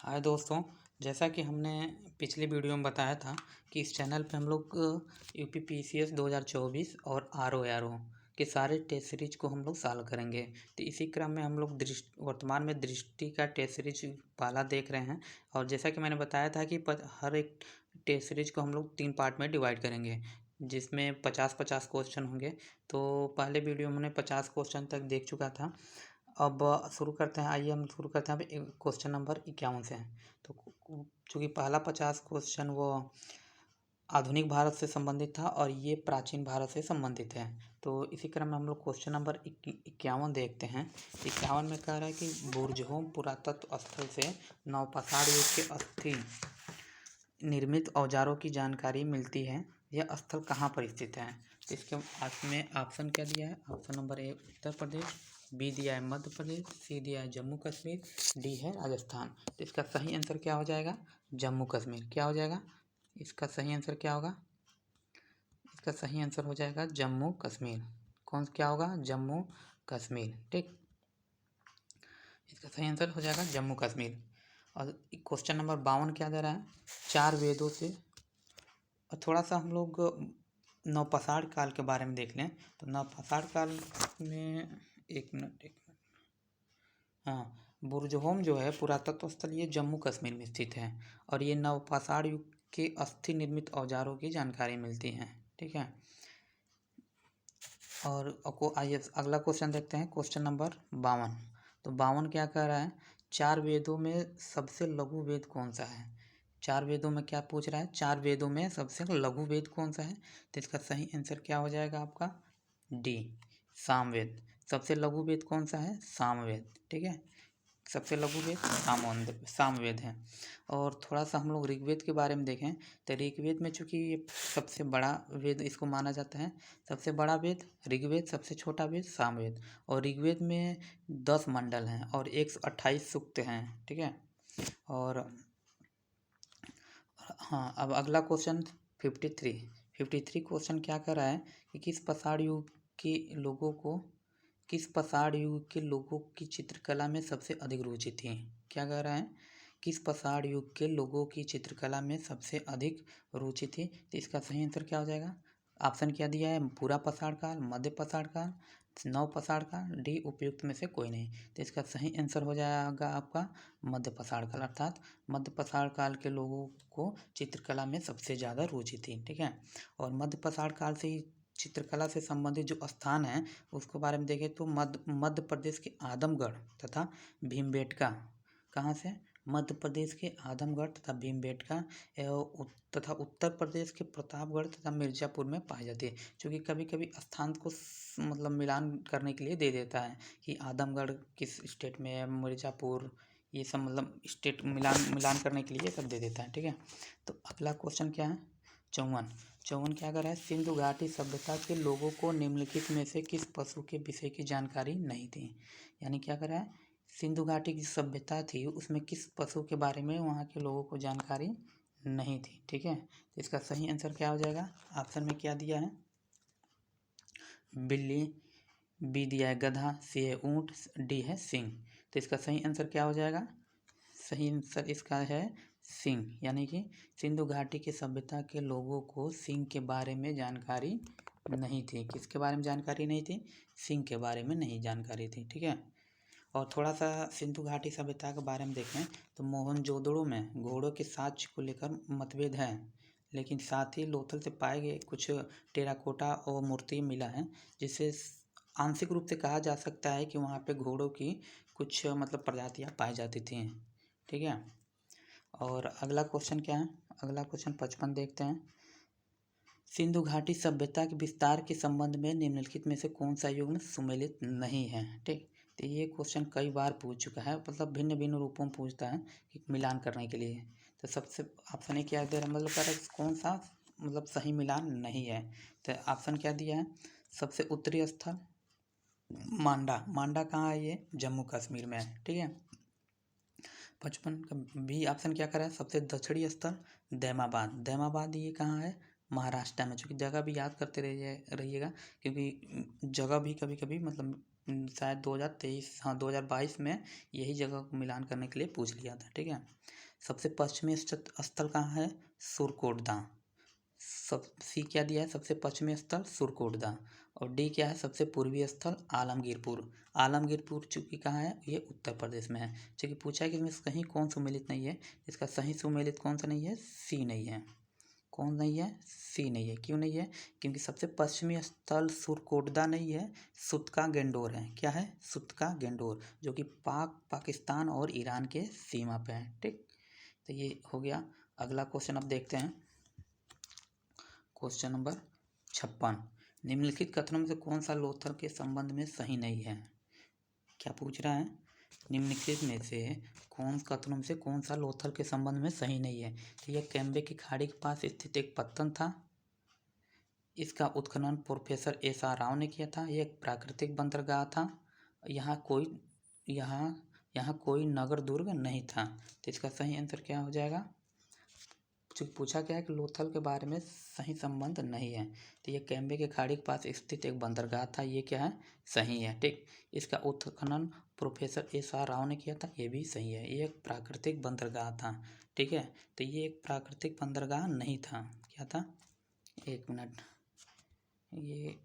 हाय दोस्तों। जैसा कि हमने पिछली वीडियो में बताया था कि इस चैनल पे हम लोग UPPCS 2024 और RO के सारे टेस्ट सीरीज को हम लोग सॉल्व करेंगे। तो इसी क्रम में हम लोग वर्तमान में दृष्टि का टेस्ट सीरीज पहला देख रहे हैं। और जैसा कि मैंने बताया था कि हर एक टेस्ट सीरीज को हम लोग 3 पार्ट में डिवाइड करेंगे, जिसमें 50-50 क्वेश्चन होंगे। तो पहले वीडियो में हमने 50 क्वेश्चन तक देख चुका था। अब शुरू करते हैं। आइए हम शुरू करते हैं अब क्वेश्चन नंबर 51 से। तो चूँकि पहला 50 क्वेश्चन वो आधुनिक भारत से संबंधित था और ये प्राचीन भारत से संबंधित है। तो इसी क्रम में हम लोग क्वेश्चन नंबर 51 देखते हैं। 51 में कह रहा है कि बुर्जहोम पुरातत्व स्थल से नवपाषाण युग के अस्थि निर्मित औजारों की जानकारी मिलती है। यह स्थल कहाँ पर स्थित है? तो इसके में ऑप्शन क्या दिया है? Option number A Uttar Pradesh, B दिया है मध्य प्रदेश, सी दिया है जम्मू कश्मीर, डी है राजस्थान। तो इसका सही आंसर क्या हो जाएगा? जम्मू कश्मीर। क्या हो जाएगा? इसका सही आंसर क्या होगा? इसका सही आंसर हो जाएगा जम्मू कश्मीर। कौन क्या होगा? जम्मू कश्मीर। ठीक, इसका सही आंसर हो जाएगा जम्मू कश्मीर। और क्वेश्चन नंबर 52 क्या दे रहा है? 4 वेदों से, और थोड़ा सा हम लोग नवपाषाण काल के बारे में देख लें। तो नवपाषाण काल में एक मिनट हाँ, बुर्जहोम जो है पुरातत्व स्थल ये जम्मू कश्मीर में स्थित है और ये नवपाषाण युग के अस्थि निर्मित औजारों की जानकारी मिलती है। ठीक है, और आइए अगला क्वेश्चन देखते हैं, क्वेश्चन नंबर 52। तो 52 क्या कह रहा है? 4 वेदों में सबसे लघु वेद कौन सा है? 4 वेदों में क्या पूछ रहा है? 4 वेदों में सबसे लघु वेद कौन सा है? तो इसका सही आंसर क्या हो जाएगा आपका? डी, सामवेद। सबसे लघु वेद कौन सा है? सामवेद। ठीक है, सबसे लघु वेद सामवेद है। और थोड़ा सा हम लोग ऋग्वेद के बारे में देखें तो ऋग्वेद में चूँकि ये सबसे बड़ा वेद इसको माना जाता है। सबसे बड़ा वेद ऋग्वेद, सबसे छोटा वेद सामवेद। और ऋग्वेद में 10 मंडल हैं और 128 सूक्त हैं। ठीक है, और हाँ, अब अगला क्वेश्चन 53 क्वेश्चन क्या कर रहा है कि किस पाषाण युग के लोगों की चित्रकला में सबसे अधिक रुचि थी? क्या कह रहा है? किस पाषाण युग के लोगों की चित्रकला में सबसे अधिक रुचि थी? तो इसका सही आंसर क्या हो जाएगा? ऑप्शन क्या दिया है? पूरा पाषाण काल, मध्य पाषाण काल, नव पाषाण काल, डी उपयुक्त में से कोई नहीं। तो इसका सही आंसर हो जाएगा आपका मध्य पाषाण काल, अर्थात मध्य पाषाण काल के लोगों को चित्रकला में सबसे ज़्यादा रुचि थी। ठीक है, और मध्य पाषाण काल से ही चित्रकला से संबंधित जो स्थान है उसके बारे में देखें तो मध्य प्रदेश के आदमगढ़ तथा भीमबेटका। कहाँ से? मध्य प्रदेश के आदमगढ़ तथा भीमबेटका तथा उत्तर प्रदेश के प्रतापगढ़ तथा मिर्ज़ापुर में पाई जाती है। क्योंकि कभी कभी स्थान को मतलब मिलान करने के लिए दे देता है कि आदमगढ़ किस स्टेट में है, मिर्ज़ापुर, ये सब मतलब स्टेट मिलान करने के लिए सब दे देता है। ठीक है, तो अगला क्वेश्चन क्या है? 54 क्या कर रहा है? सिंधु घाटी सभ्यता के लोगों को निम्नलिखित में से किस पशु के विषय की जानकारी नहीं थी? यानी क्या कर रहा है? सिंधु घाटी की सभ्यता थी उसमें किस पशु के बारे में वहाँ के लोगों को जानकारी नहीं थी। ठीक है, तो इसका सही आंसर क्या हो जाएगा? ऑप्शन में क्या दिया है? बिल्ली, बी दिया है गधा, सी है ऊँट, डी है सिंह। तो इसका सही आंसर क्या हो जाएगा? सही आंसर इसका है सिंह। यानी कि सिंधु घाटी की सभ्यता के लोगों को सिंह के बारे में जानकारी नहीं थी। किसके बारे में जानकारी नहीं थी? सिंह के बारे में नहीं जानकारी थी। ठीक है, और थोड़ा सा सिंधु घाटी सभ्यता के बारे में देखें तो मोहनजोदड़ो में घोड़ों के साक्ष्य को लेकर मतभेद है, लेकिन साथ ही लोथल से पाए गए कुछ टेराकोटा और मूर्ति मिला है, जिससे आंशिक रूप से कहा जा सकता है कि वहाँ पे घोड़ों की कुछ मतलब प्रजातियाँ पाई जाती थी। ठीक है, और अगला क्वेश्चन क्या है? अगला क्वेश्चन 55 देखते हैं। सिंधु घाटी सभ्यता के विस्तार के संबंध में निम्नलिखित में से कौन सा युग में सुमेलित नहीं है? ठीक, तो ये क्वेश्चन कई बार पूछ चुका है, मतलब भिन्न भिन्न रूपों में पूछता है कि मिलान करने के लिए। तो सबसे ऑप्शन ए क्या दे रहा है, मतलब कह रहा है कौन सा मतलब सही मिलान नहीं है? तो ऑप्शन क्या दिया है? सबसे उत्तरी स्थल मांडा कहाँ है? ये जम्मू कश्मीर में है। ठीक है, 55 का बी ऑप्शन क्या करा है? सबसे दक्षिणी स्थल दैमाबाद ये कहाँ है? महाराष्ट्र में। चूँकि जगह भी याद करते रहिएगा, क्योंकि जगह भी कभी कभी मतलब शायद 2023 हाँ 2022 में यही जगह को मिलान करने के लिए पूछ लिया था। ठीक है, सबसे पश्चिमी स्थल कहाँ है? सुरकोटदा। सब सी क्या दिया है? सबसे पश्चिमी स्थल सुरकोटदा। और डी क्या है? सबसे पूर्वी स्थल आलमगीरपुर। आलमगीरपुर चूंकि कहाँ है? ये उत्तर प्रदेश में है। चूंकि पूछा है कि इसमें कहीं कौन सुमेलित नहीं है, इसका सही सुमेलित कौन सा नहीं है? सी नहीं है। कौन नहीं है? सी नहीं है। क्यों नहीं है? क्योंकि सबसे पश्चिमी स्थल सुरकोटदा नहीं है, सुतका गेंडोर है। क्या है? सुतका गेंडोर, जो कि पाकिस्तान और ईरान के सीमा पे है। ठीक, तो ये हो गया। अगला क्वेश्चन अब देखते हैं, क्वेश्चन नंबर 56। निम्नलिखित कथनों में से कौन सा लोथल के संबंध में सही नहीं है? क्या पूछ रहा है? निम्नलिखित में से कथनों में से कौन सा लोथल के संबंध में सही नहीं है? तो यह कैम्बे की खाड़ी के पास स्थित एक पत्तन था। इसका उत्खनन प्रोफेसर एस.आर. राव ने किया था। यह एक प्राकृतिक बंदरगाह था। यहाँ कोई नगर दुर्ग नहीं था। तो इसका सही आंसर क्या हो जाएगा? चूँकि पूछा क्या है कि लोथल के बारे में सही संबंध नहीं है, तो ये कैम्बे के खाड़ी के पास स्थित एक बंदरगाह था। ये क्या है? सही है। ठीक, इसका उत्खनन प्रोफेसर एस.आर. राव ने किया था। ये भी सही है। ये एक प्राकृतिक बंदरगाह था। ठीक है, तो ये एक प्राकृतिक बंदरगाह नहीं था। क्या था? एक मिनट, ये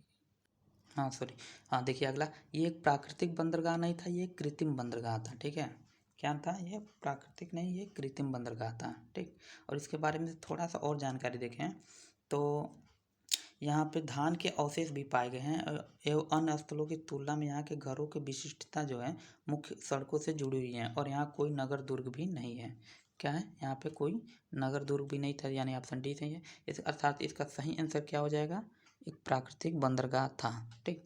हाँ सॉरी, हाँ देखिए अगला, ये एक प्राकृतिक बंदरगाह नहीं था, ये एक कृत्रिम बंदरगाह था। ठीक है, क्या था? ये प्राकृतिक नहीं, ये कृत्रिम बंदरगाह था। ठीक, और इसके बारे में थोड़ा सा और जानकारी देखें तो यहाँ पे धान के अवशेष भी पाए गए हैं एवं अन्य स्थलों की तुलना में यहाँ के घरों की विशिष्टता जो है मुख्य सड़कों से जुड़ी हुई है। और यहाँ कोई नगर दुर्ग भी नहीं है। क्या है? यहाँ पे कोई नगर दुर्ग भी नहीं था, यानी ऑप्शन डी सही है। इस अर्थात इसका सही आंसर क्या हो जाएगा? एक प्राकृतिक बंदरगाह था। ठीक,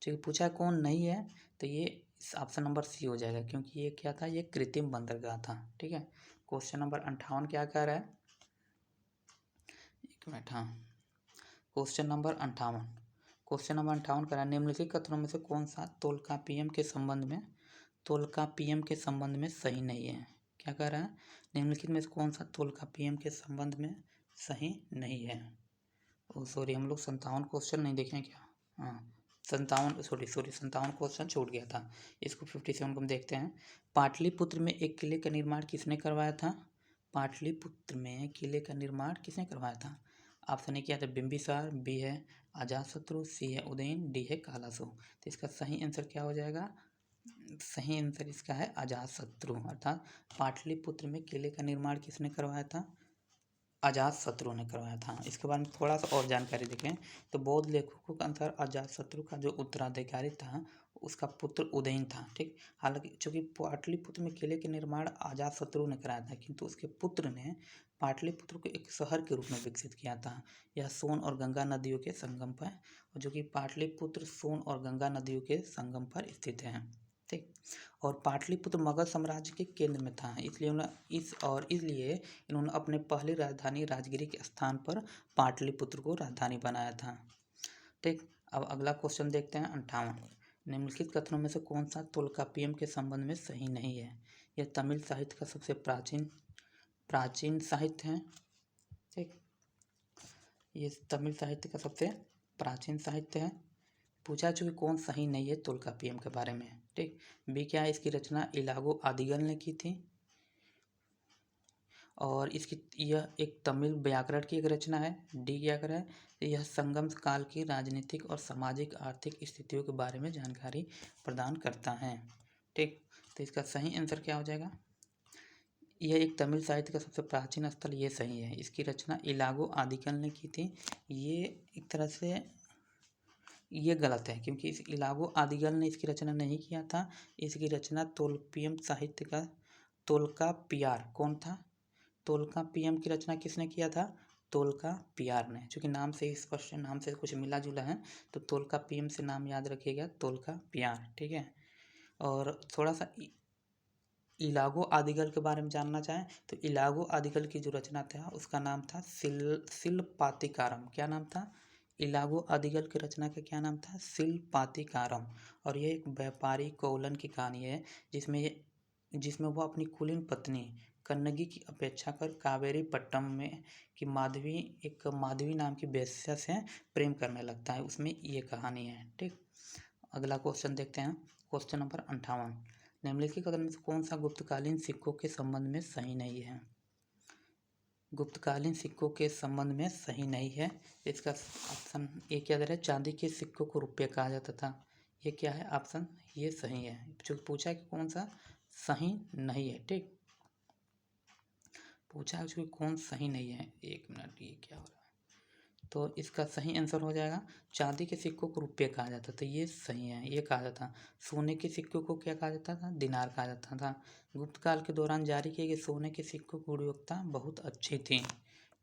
चूँकि पूछा कौन नहीं है, तो ये ऑप्शन नंबर सी हो जाएगा, क्योंकि ये क्या था? ये कृत्रिम बंदरगाह था। ठीक है, क्वेश्चन नंबर 58 क्या कह रहा है? एक मिनट, हाँ क्वेश्चन नंबर 58 कह रहा है, निम्नलिखित कथनों में से कौन सा तोल्कापियम के संबंध में सही नहीं है? क्या कह रहा है? निम्नलिखित में से कौन सा तोल्कापियम के संबंध में सही नहीं है? ओ सॉरी, हम लोग 57 क्वेश्चन नहीं देखें क्या? हाँ 57 क्वेश्चन छूट गया था। इसको 57 को हम देखते हैं। पाटलिपुत्र में एक किले का निर्माण किसने करवाया था? पाटलिपुत्र में किले का निर्माण किसने करवाया था? ऑप्शन ए क्या था? बिंबिसार, बी है अजातशत्रु, सी है उदयन, डी है कालासो। तो इसका सही आंसर क्या हो जाएगा? सही आंसर इसका है अजातशत्रु। अर्थात पाटलिपुत्र में किले का निर्माण किसने करवाया था? अजातशत्रु ने करवाया था। इसके बारे में थोड़ा सा और जानकारी देखें तो बौद्ध लेखकों के अनुसार अजातशत्रु का जो उत्तराधिकारी था उसका पुत्र उदयन था। ठीक, हालांकि चूंकि पाटलिपुत्र में किले के निर्माण अजातशत्रु ने कराया था, किंतु उसके पुत्र ने पाटलिपुत्र को एक शहर के रूप में विकसित किया था। यह सोन और गंगा नदियों के संगम पर, जो कि पाटलिपुत्र सोन और गंगा नदियों के संगम पर स्थित है। ठीक, और पाटलिपुत्र मगध साम्राज्य के केंद्र में था, इसलिए इन्होंने अपने पहली राजधानी राजगिरी के स्थान पर पाटलिपुत्र को राजधानी बनाया था। ठीक, अब अगला क्वेश्चन देखते हैं 58। निम्नलिखित कथनों में से कौन सा तोल्कापियम के संबंध में सही नहीं है? यह तमिल साहित्य का सबसे प्राचीन साहित्य है। ठीक, ये तमिल साहित्य का सबसे प्राचीन साहित्य है। पूछा चूँकि कौन सही नहीं है तोल्कापियम के बारे में। ठीक, बी क्या है? इसकी रचना इलागो आदिगल ने की थी, और यह एक तमिल व्याकरण की एक रचना है। डी क्या कर रहा है? यह संगम काल की राजनीतिक और सामाजिक आर्थिक स्थितियों के बारे में जानकारी प्रदान करता है। ठीक, तो इसका सही आंसर क्या हो जाएगा? यह एक तमिल साहित्य का सबसे प्राचीन स्थल, ये सही है। इसकी रचना इलागो आदिकल ने की थी। ये एक तरह से ये गलत है, क्योंकि इस इलागो आदिगल ने इसकी रचना नहीं किया था। इसकी रचना तोल्कापियम साहित्य का तोल्कापियार कौन था? तोल्कापियम की रचना किसने किया था? तोल्कापियार ने। चूँकि नाम से स्पष्ट, नाम से कुछ मिला जुला है, तो तोल्कापियम से नाम याद रखिएगा, तोल्कापियार। ठीक है, और थोड़ा सा इलागो आदिगल के बारे में जानना चाहें तो इलागो आदिगल की जो रचना था उसका नाम था शिलपातिकारम। क्या नाम था? इलागो आदिगल की रचना का क्या नाम था? शिलपातिकारम। और ये एक व्यापारी कोवलन की कहानी है, जिसमें वह अपनी कुलीन पत्नी कन्नगी की अपेक्षा कर कावेरी पट्टम में कि माधवी नाम की वेश्या से प्रेम करने लगता है। उसमें ये कहानी है। ठीक, अगला क्वेश्चन देखते हैं, क्वेश्चन नंबर 58। निम्नलिखित कथन में से कौन सा गुप्तकालीन सिक्कों के संबंध में सही नहीं है? गुप्तकालीन सिक्कों के संबंध में सही नहीं है। इसका ऑप्शन ए क्या दे रहा है, चांदी के सिक्कों को रुपये कहा जाता था। ये क्या है ऑप्शन, ये सही है। जो पूछा कि कौन सा सही नहीं है, ठीक, पूछा है कि कौन सही नहीं है। एक मिनट, ये क्या हो रहा है, तो इसका सही आंसर हो जाएगा चांदी के सिक्कों को रुपये कहा जाता था, ये सही है। ये कहा जाता, सोने के सिक्कों को क्या कहा जाता था, दिनार कहा जाता था। गुप्त काल के दौरान जारी किए गए सोने के सिक्कों की गुणवत्ता बहुत अच्छी थी,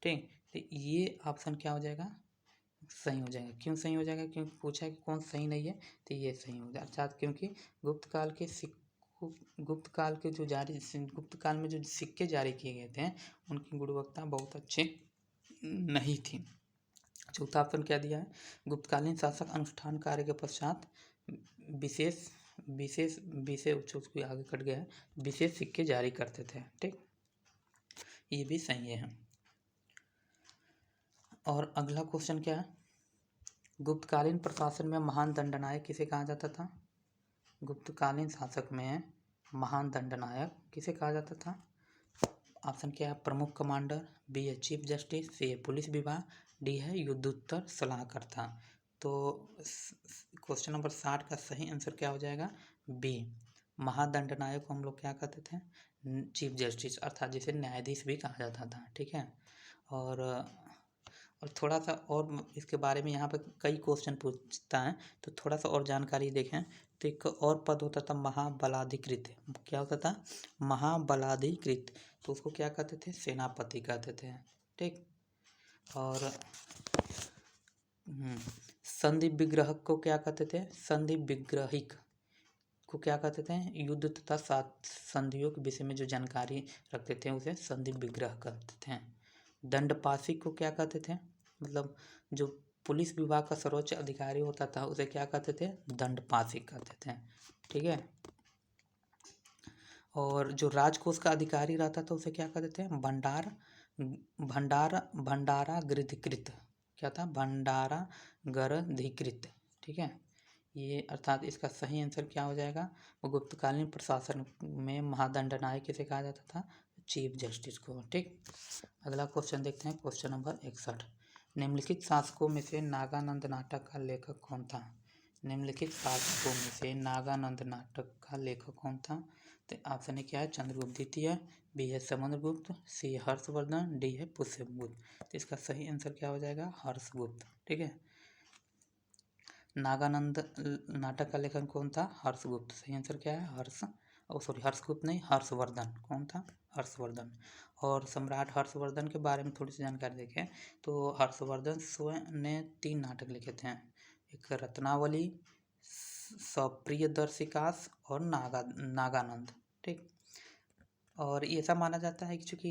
ठीक। तो ये ऑप्शन क्या हो जाएगा, सही हो जाएगा। क्यों सही हो जाएगा, क्योंकि पूछा है कि कौन सही नहीं है, तो ये सही हो जाएगा। अर्थात क्योंकि गुप्त काल के गुप्त काल के जो गुप्त काल में जो सिक्के जारी किए गए थे उनकी गुणवत्ता बहुत अच्छी नहीं थी। चौथा ऑप्शन क्या दिया है, गुप्तकालीन शासक अनुष्ठान कार्य के पश्चात विशेष विशेष विशेष उसको आगे कट गया है, विशेष सिक्के जारी करते थे, ठीक, ये भी सही है। और अगला क्वेश्चन क्या है, गुप्तकालीन प्रशासन में महान दंडनायक किसे कहा जाता था? गुप्तकालीन शासक में महान दंडनायक किसे कहा जाता था? ऑप्शन क्या है, प्रमुख कमांडर, बी है चीफ जस्टिस, सी है पुलिस विभाग, डी है युद्धोत्तर सलाहकर्ता। तो क्वेश्चन नंबर 60 का सही आंसर क्या हो जाएगा, बी। महादंडनायक को हम लोग क्या कहते थे, चीफ जस्टिस, अर्थात जिसे न्यायाधीश भी कहा जाता था, ठीक है। और थोड़ा सा और इसके बारे में यहाँ पे कई क्वेश्चन पूछता है, तो थोड़ा सा और जानकारी देखें तो एक और पद होता था महाबलाधिकृत। क्या होता था, महाबलाधिकृत, तो उसको क्या कहते थे, सेनापति कहते थे, ठीक। और संधि विग्रहक को क्या कहते थे, संधि विग्रहिक को क्या कहते थे, युद्ध तथा संधियों के विषय में जो जानकारी रखते थे उसे संधि विग्रह कहते थे। दंडपाशिक को क्या कहते थे, मतलब जो पुलिस विभाग का सर्वोच्च अधिकारी होता था उसे क्या कहते थे, दंडपाशिक कहते थे, ठीक है। और जो राजकोष का अधिकारी रहता था उसे क्या कहते थे, भंडारागृधिकृत, क्या था, भंडारागृधिकृत, ठीक है। ये अर्थात इसका सही आंसर क्या हो जाएगा, वो गुप्तकालीन प्रशासन में महादंडनायक किसे कहा जाता था, चीफ जस्टिस को, ठीक। अगला क्वेश्चन देखते हैं, क्वेश्चन नंबर 61। निम्नलिखित शासकों में से नागानंद नाटक का लेखक कौन था? निम्नलिखित शासकों में से नागानंद नाटक का लेखक कौन था? तो ऑप्शन ए क्या है, चंद्रगुप्त द्वितीय, बी है समुद्रगुप्त, सी हर्षवर्धन, डी है पुष्यगुप्त। तो इसका सही आंसर क्या हो जाएगा, हर्षगुप्त, ठीक है। नागानंद नाटक का लेखक कौन था, हर्षगुप्त। सही आंसर क्या है, हर्षगुप्त नहीं, हर्षवर्धन। कौन था, हर्षवर्धन। और सम्राट हर्षवर्धन के बारे में थोड़ी सी जानकारी देखें तो हर्षवर्धन स्वयं ने 3 नाटक लिखे थे, एक रत्नावली, सप्रियदर्शिकास और नागानंद, ठीक। और ऐसा माना जाता है कि चूँकि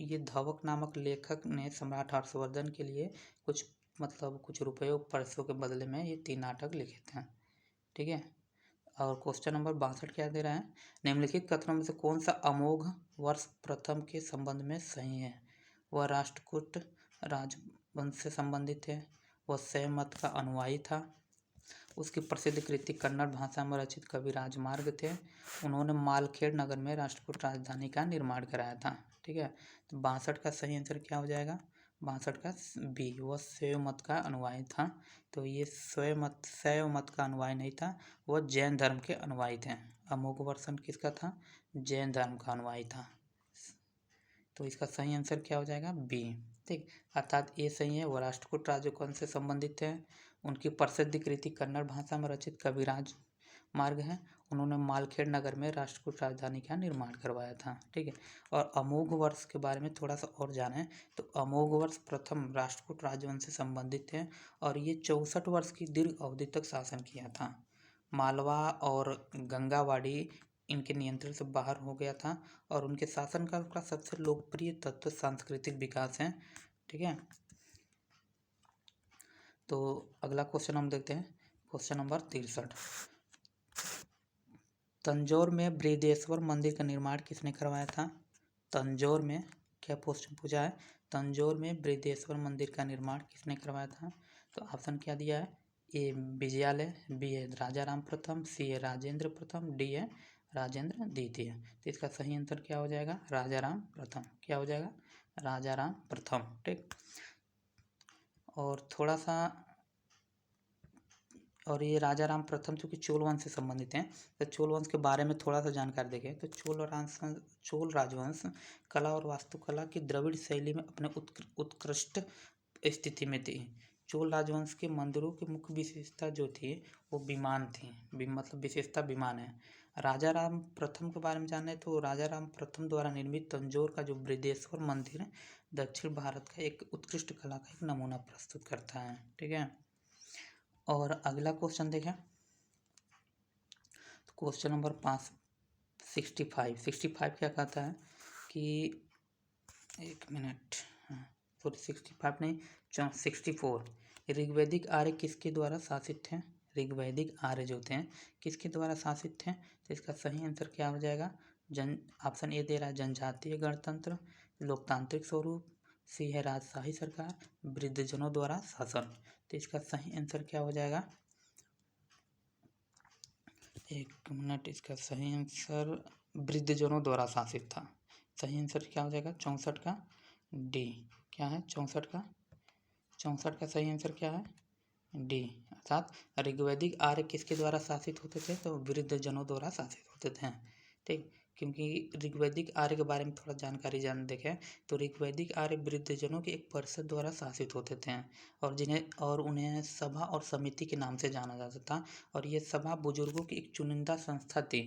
ये धवक नामक लेखक ने सम्राट हर्षवर्धन के लिए कुछ रुपये पैसों के बदले में ये 3 नाटक लिखे थे, ठीक है। और क्वेश्चन नंबर 62 क्या दे रहा है, निम्नलिखित कथनों में से कौन सा अमोघ वर्ष प्रथम के संबंध में सही है? वह राष्ट्रकूट राजवंश से संबंधित है, वह शैव मत का अनुयायी था, उसकी प्रसिद्ध कृति कन्नड़ भाषा में रचित कवि राजमार्ग थे, उन्होंने मालखेड़ नगर में राष्ट्रकूट राजधानी का निर्माण कराया था, ठीक है। तो 62 का सही आंसर क्या हो जाएगा, 62 का बी, वह शैव मत का अनुयायी था। तो ये शैव मत का अनुयायी नहीं था, वह जैन धर्म के अनुयायी थे। अमोघ वर्षन किसका था, जैन धर्म का अनुयायी था। तो इसका सही आंसर क्या हो जाएगा, बी, ठीक। अर्थात ये सही है, वह राष्ट्रकूट राजवंश से संबंधित है, उनकी प्रसिद्ध कृति कन्नड़ भाषा में रचित कविराज मार्ग है, उन्होंने मालखेड़ नगर में राष्ट्रकूट राजधानी का निर्माण करवाया था, ठीक है। और अमोघ वर्ष के बारे में थोड़ा सा और जानें तो अमोघ वर्ष प्रथम राष्ट्रकूट राजवंश से संबंधित है और ये 64 वर्ष की दीर्घ अवधि तक शासन किया था। मालवा और गंगावाड़ी इनके नियंत्रण से बाहर हो गया था और उनके शासनकाल का सबसे लोकप्रिय तत्व सांस्कृतिक विकास है, ठीक है। तो अगला क्वेश्चन हम देखते हैं, क्वेश्चन नंबर 63। तंजौर में बृहदेश्वर मंदिर का निर्माण किसने करवाया था? तंजौर में क्या क्वेश्चन पूछा है, तंजौर में बृहदेश्वर मंदिर का निर्माण किसने करवाया था? तो ऑप्शन क्या दिया है, ए विजयालय, बी है राजा राम प्रथम, सी है राजेंद्र प्रथम, डी है राजेंद्र द्वितीय। तो इसका सही आंसर क्या हो जाएगा? राजा राम प्रथम। क्या हो जाएगा? राजा राम प्रथम। ठीक। और थोड़ा सा, और ये राजा राम प्रथम चूँकि चोल वंश से संबंधित हैं, तो चोल वंश के बारे में थोड़ा सा जानकारी देखें तो चोल राजवंश कला और वास्तुकला की द्रविड़ शैली में अपने उत्कृष्ट स्थिति में थी। चोल राजवंश के मंदिरों की मुख्य विशेषता जो थी वो विमान थी, मतलब विशेषता विमान है। राजा राम प्रथम के बारे में जाने तो राजा राम प्रथम द्वारा निर्मित तंजौर का जो बृहदेश्वर मंदिर दक्षिण भारत का एक उत्कृष्ट कला का एक नमूना प्रस्तुत करता है। ठीक है। और अगला क्वेश्चन देखें तो क्वेश्चन नंबर 65 क्या कहता है कि 65 नहीं 64 ऋग्वैदिक आर्य किसके द्वारा शासित थे? ऋग्वैदिक आर्य जो थे किसके द्वारा शासित थे? तो इसका सही आंसर क्या हो जाएगा? ऑप्शन ए दे रहा है जनजातीय गणतंत्र, लोकतांत्रिक स्वरूप, सी है राजशाही सरकार, वृद्धजनों द्वारा शासन। तो इसका सही आंसर क्या हो जाएगा? एक मिनट, इसका सही आंसर वृद्धजनों द्वारा शासित था। सही आंसर क्या हो जाएगा? 64 का डी। क्या है 64 का? 64 का सही आंसर क्या है? डी। अर्थात ऋग्वैदिक आर्य किसके द्वारा शासित होते थे? तो वृद्धजनों द्वारा शासित होते थे। ठीक। क्योंकि ऋग्वैदिक आर्य के बारे में थोड़ा जानकारी देखें तो ऋग्वैदिक आर्य वृद्धजनों की एक परिषद द्वारा शासित होते थे और उन्हें सभा और समिति के नाम से जाना जाता था। और ये सभा बुजुर्गों की एक चुनिंदा संस्था थी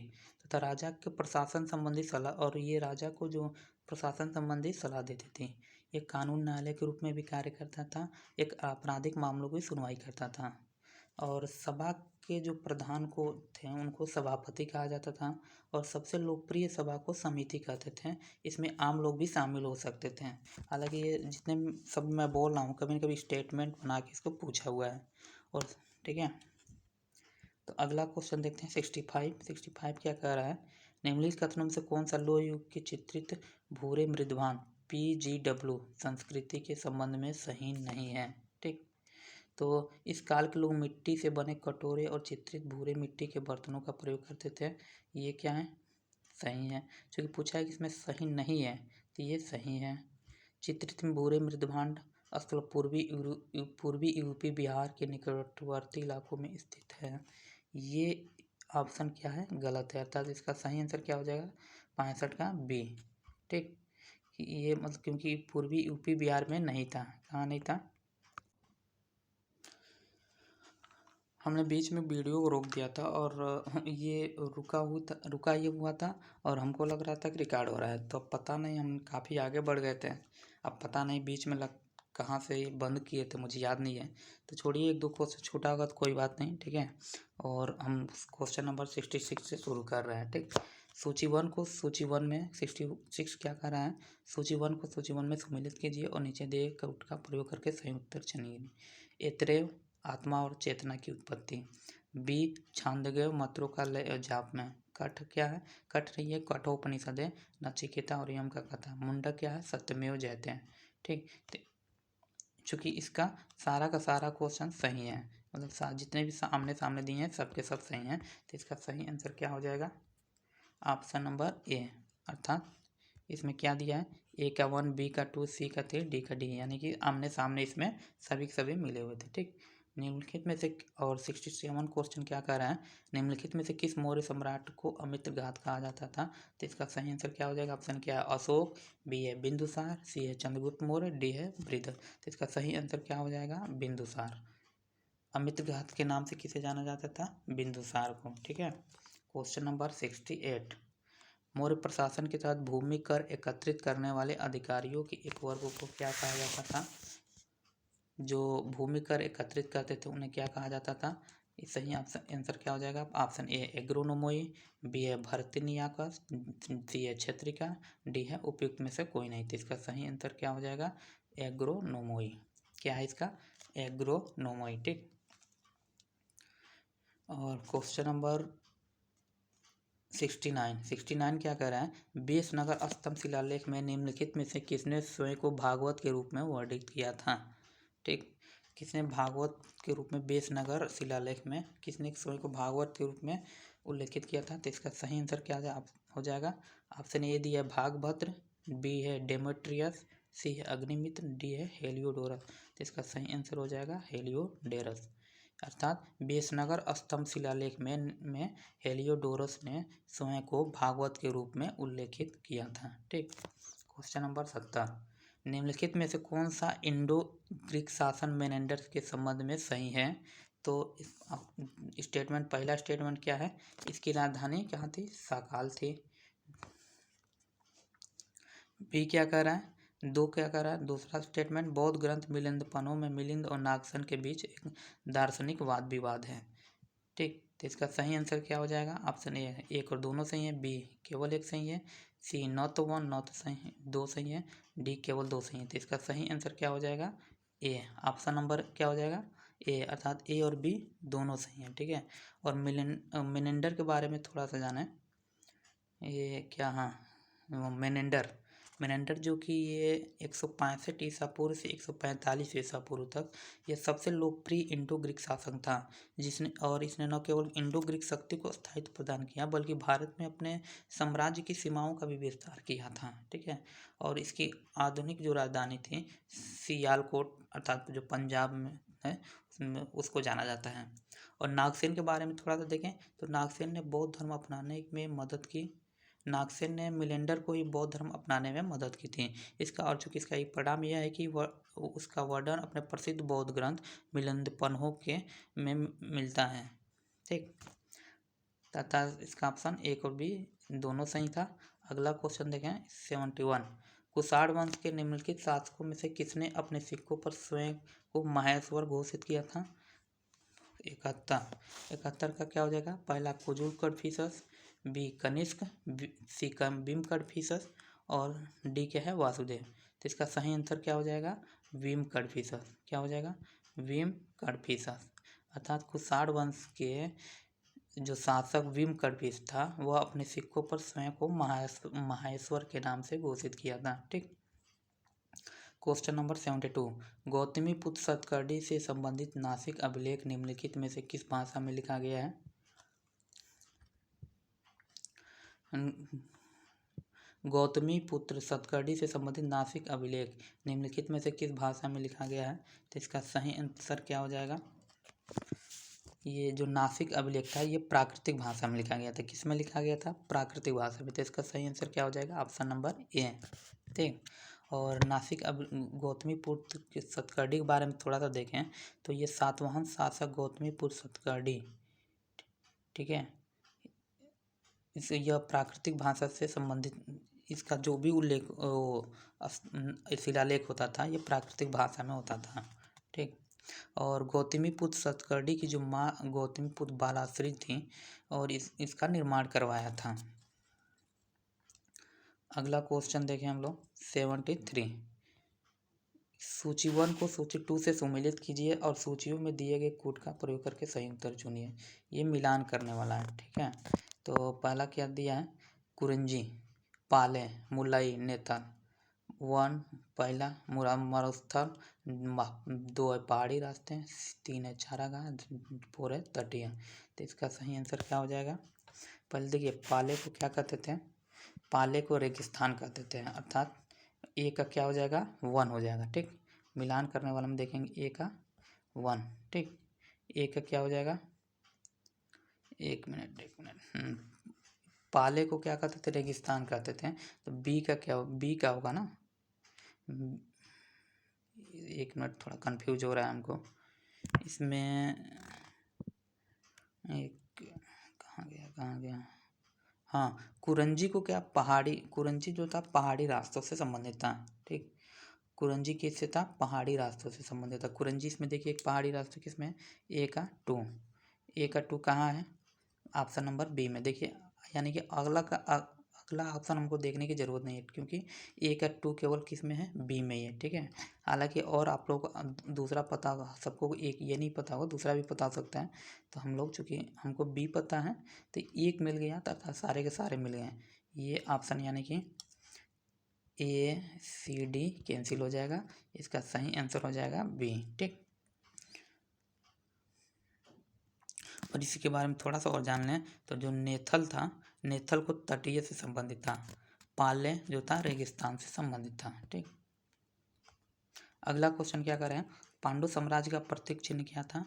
तथा राजा के प्रशासन संबंधी सलाह, और ये राजा को जो प्रशासन संबंधी सलाह देती थी। ये कानून न्यायालय के रूप में भी कार्य करता था, एक आपराधिक मामलों की सुनवाई करता था। और सभा के जो प्रधान को थे उनको सभापति कहा जाता था और सबसे लोकप्रिय सभा को समिति कहते थे। इसमें आम लोग भी शामिल हो सकते थे। हालांकि ये जितने सब मैं बोल रहा हूँ कभी न कभी स्टेटमेंट बना के इसको पूछा हुआ है। और ठीक है, तो अगला क्वेश्चन देखते हैं 65 क्या कह रहा है? निम्नलिखित कथनों में से कौन सा लोह युग के चित्रित भूरे मृदवान PGW संस्कृति के संबंध में सही नहीं है? ठीक। तो इस काल के लोग मिट्टी से बने कटोरे और चित्रित भूरे मिट्टी के बर्तनों का प्रयोग करते थे। ये क्या है? सही है। क्योंकि पूछा है कि इसमें सही नहीं है तो ये सही है। चित्रित भूरे मृदभांड स्थल पूर्वी यूपी बिहार के निकटवर्ती इलाकों में स्थित है। ये ऑप्शन क्या है? गलत है। अर्थात इसका सही आंसर क्या हो जाएगा? 65 का बी। ठीक। ये मतलब क्योंकि पूर्वी यूपी बिहार में नहीं था। कहाँ नहीं था? हमने बीच में वीडियो को रोक दिया था और ये रुका ये हुआ था और हमको लग रहा था कि रिकॉर्ड हो रहा है। तो पता नहीं, हम काफ़ी आगे बढ़ गए थे। अब पता नहीं बीच में कहाँ से बंद किए थे, मुझे याद नहीं है। तो छोड़िए, एक दो क्वेश्चन छूटा होगा तो कोई बात नहीं। ठीक है। और हम क्वेश्चन नंबर 66 से शुरू कर रहे हैं। ठीक। सूची वन में 66 क्या कर रहा है? सूची वन को सूची वन में सम्मिलित कीजिए और नीचे दिए कट का प्रयोग करके सही उत्तर चुनिए। एतरेव आत्मा और चेतना की उत्पत्ति। बी छांदोग्य मंत्रों का लय जाप में। कठ क्या है? कठ रही है कठोपनिषद है, नचिकेता और यम का कथा। मुंडक क्या है? सत्यमेव जयते हैं। ठीक। चूँकि इसका सारा का सारा क्वेश्चन सही है, मतलब जितने भी आमने सामने दिए हैं सबके सब सही हैं। तो इसका सही आंसर क्या हो जाएगा? ऑप्शन नंबर ए। अर्थात इसमें क्या दिया है? ए का 1, बी का 2, सी का 3, डी का डी, यानी कि आमने सामने इसमें सभी के सभी मिले हुए थे। ठीक। निम्नलिखित में से, और 67 क्वेश्चन क्या कह रहा है? निम्नलिखित में से किस मौर्य सम्राट को अमित्रघात कहा जाता था? तो इसका सही आंसर क्या हो जाएगा? ऑप्शन क्या है? अशोक, बी है बिंदुसार, सी है चंद्रगुप्त मौर्य, डी है वृद्ध। तो इसका सही आंसर क्या हो जाएगा? बिंदुसार। अमित्रघात के नाम से किसे जाना जाता था? बिंदुसार को। ठीक है। क्वेश्चन नंबर 68 मौर्य प्रशासन के तहत भूमि कर एकत्रित करने वाले अधिकारियों की एक वर्ग को क्या कहा जाता था? जो भूमि कर एकत्रित करते थे उन्हें क्या कहा जाता था? इस सही आंसर क्या हो जाएगा? ऑप्शन ए एग्रोनोमोई, बी है भर्ती नियाकस, सी है क्षेत्रिका, डी है उपयुक्त में से कोई नहीं। तो इसका सही आंसर क्या हो जाएगा? एग्रोनोमोई। क्या है इसका? एग्रोनोमोई। ठीक। और क्वेश्चन नंबर 69 क्या कह रहा है? बेसनगर स्तंभ शिलालेख में निम्नलिखित में से किसने स्वयं को भागवत के रूप में वर्णित किया था? ठीक। किसने भागवत के रूप में बेसनगर शिलालेख में किसने स्वयं को भागवत के रूप में उल्लेखित किया था? तो इसका सही आंसर क्या हो जाएगा? ऑप्शन ए दिया है भागभद्र, बी है डेमेट्रियस, सी है अग्निमित्र, डी है हेलियोडोरस। तो इसका सही आंसर हो जाएगा हेलियोडोरस। अर्थात बेसनगर स्तंभ शिलालेख में हेलियोडोरस ने स्वयं को भागवत के रूप में उल्लेखित किया था। ठीक। क्वेश्चन नंबर 17, निम्नलिखित में से कौन सा इंडो ग्रीक शासन मेनेंडर के संबंध में सही है? तो स्टेटमेंट, पहला स्टेटमेंट क्या है? इसकी राजधानी कहाँ थी? साकाल थी। बी क्या कह रहा है? दो क्या कह रहा है? दूसरा स्टेटमेंट, बौद्ध ग्रंथ मिलिंदपनों में मिलिंद और नागसन के बीच एक दार्शनिक वाद विवाद है। ठीक। तो इसका सही आंसर क्या हो जाएगा? ऑप्शन ए है, एक और दोनों सही है, बी केवल एक सही है, सी नॉट तो वन नॉट सही है, दो सही है, डी केवल दो सही है। तो इसका सही आंसर क्या हो जाएगा? ए। ऑप्शन नंबर क्या हो जाएगा? ए, अर्थात ए और बी दोनों सही है। ठीक है। और मेनेंडर के बारे में थोड़ा सा जाने। ये क्या, हाँ, मेनेंडर जो कि ये 165 ईसा पूर्व से 145 ईसा पूर्व तक यह सबसे लोकप्रिय इंडो ग्रीक शासक था, इसने न केवल इंडो ग्रीक शक्ति को स्थायित्व प्रदान किया बल्कि भारत में अपने साम्राज्य की सीमाओं का भी विस्तार किया था। ठीक है। और इसकी आधुनिक जो राजधानी थी सियालकोट, अर्थात जो पंजाब में है, उसको जाना जाता है। और नागसेन के बारे में थोड़ा सा देखें तो नागसेन ने बौद्ध धर्म अपनाने में मदद की। नागसेन ने मिलेंडर को ही बौद्ध धर्म अपनाने में मदद की थी। इसका और चूँकि इसका एक परिणाम यह है कि उसका वर्णन अपने प्रसिद्ध बौद्ध ग्रंथ मिलिंदपनहों के में मिलता है। ठीक। तथा इसका ऑप्शन एक और बी दोनों सही था। अगला क्वेश्चन देखें 71, कुषाण वंश के निम्नलिखित शासकों में से किसने अपने सिक्कों पर स्वयं को महेश्वर घोषित किया था? 71 का क्या हो जाएगा? पहला कुजुल कड़फिसस, बी कनिष्क, सी भीम कड़फिसस और डी क्या है? वासुदेव। तो इसका सही आंसर क्या हो जाएगा? भीम कड़फिसस। क्या हो जाएगा? भीम कड़फिसस। अर्थात कुषाण वंश के जो शासक भीम कड़फिस था वह अपने सिक्कों पर स्वयं को महेश्वर के नाम से घोषित किया था। ठीक। क्वेश्चन नंबर 72, गौतमीपुत्र सतकर्णी से संबंधित नासिक अभिलेख निम्नलिखित में से किस भाषा में लिखा गया है? गौतमीपुत्र सतकर्णी से संबंधित नासिक अभिलेख निम्नलिखित में से किस भाषा में लिखा गया है? तो इसका सही आंसर क्या हो जाएगा? ये जो नासिक अभिलेख था ये प्राकृतिक भाषा में लिखा गया था। किस में लिखा गया था? प्राकृतिक भाषा में। तो इसका सही आंसर क्या हो जाएगा? ऑप्शन नंबर ए। ठीक। और नासिक गौतमीपुत्र सतकर्णी के बारे में थोड़ा सा देखें तो ये सातवाहन शासक गौतमीपुत्र सतकर्णी, ठीक है, यह प्राकृतिक भाषा से संबंधित, इसका जो भी उल्लेख शिलालेख होता था ये प्राकृतिक भाषा में होता था। ठीक। और गौतमीपुत्र सतकर्णी की जो माँ गौतमीपुत्र बालाश्री थी और इसका निर्माण करवाया था। अगला क्वेश्चन देखें हम लोग 73, सूची 1 को सूची 2 से सम्मिलित कीजिए और सूचियों में दिए गए कोड का प्रयोग करके सही उत्तर चुनिए। ये मिलान करने वाला है। ठीक है। तो पहला क्या दिया है? कुरंजी, पाले, मुलई, नेता। 1 पहला मरुस्थल, 2 है पहाड़ी रास्ते, 3 है चारागाह, 4 है तटीय। तो इसका सही आंसर क्या हो जाएगा? पहले देखिए पाले को क्या कहते थे? पाले को रेगिस्तान कहते थे। अर्थात ए का क्या हो जाएगा? 1 हो जाएगा। ठीक। मिलान करने वाला में देखेंगे ए का 1। ठीक। ए का क्या हो जाएगा? एक मिनट पाले को क्या कहते थे? रेगिस्तान कहते थे। तो बी का क्या बी का होगा ना? एक मिनट, थोड़ा कंफ्यूज हो रहा है हमको इसमें। एक कहाँ गया? हाँ, कुरंजी को क्या कुरंजी जो था पहाड़ी रास्तों से संबंधित था। ठीक। कुरंजी किससे था? पहाड़ी रास्तों से संबंधित था। कुरंजी इसमें देखिए एक पहाड़ी रास्ता किसमें? ए का 2 कहाँ है? ऑप्शन नंबर बी में। देखिए यानी कि अगला ऑप्शन हमको देखने की ज़रूरत नहीं है क्योंकि ए का 2 केवल किस में है? बी में ही है। ठीक है। हालांकि और आप लोग को दूसरा पता होगा, सबको एक ये नहीं पता होगा, दूसरा भी पता हो सकता है। तो हम लोग चूँकि हमको बी पता है तो एक मिल गया तथा सारे के सारे मिल गए। ये ऑप्शन यानी कि ए सी डी कैंसिल हो जाएगा। इसका सही आंसर हो जाएगा बी। ठीक। और इसी के बारे में थोड़ा सा और जान लें तो जो नेथल था, नेथल को तटीय से संबंधित था। पाले जो था रेगिस्तान से संबंधित था। ठीक, अगला क्वेश्चन क्या करें, पांडु साम्राज्य का प्रतीक चिन्ह क्या था?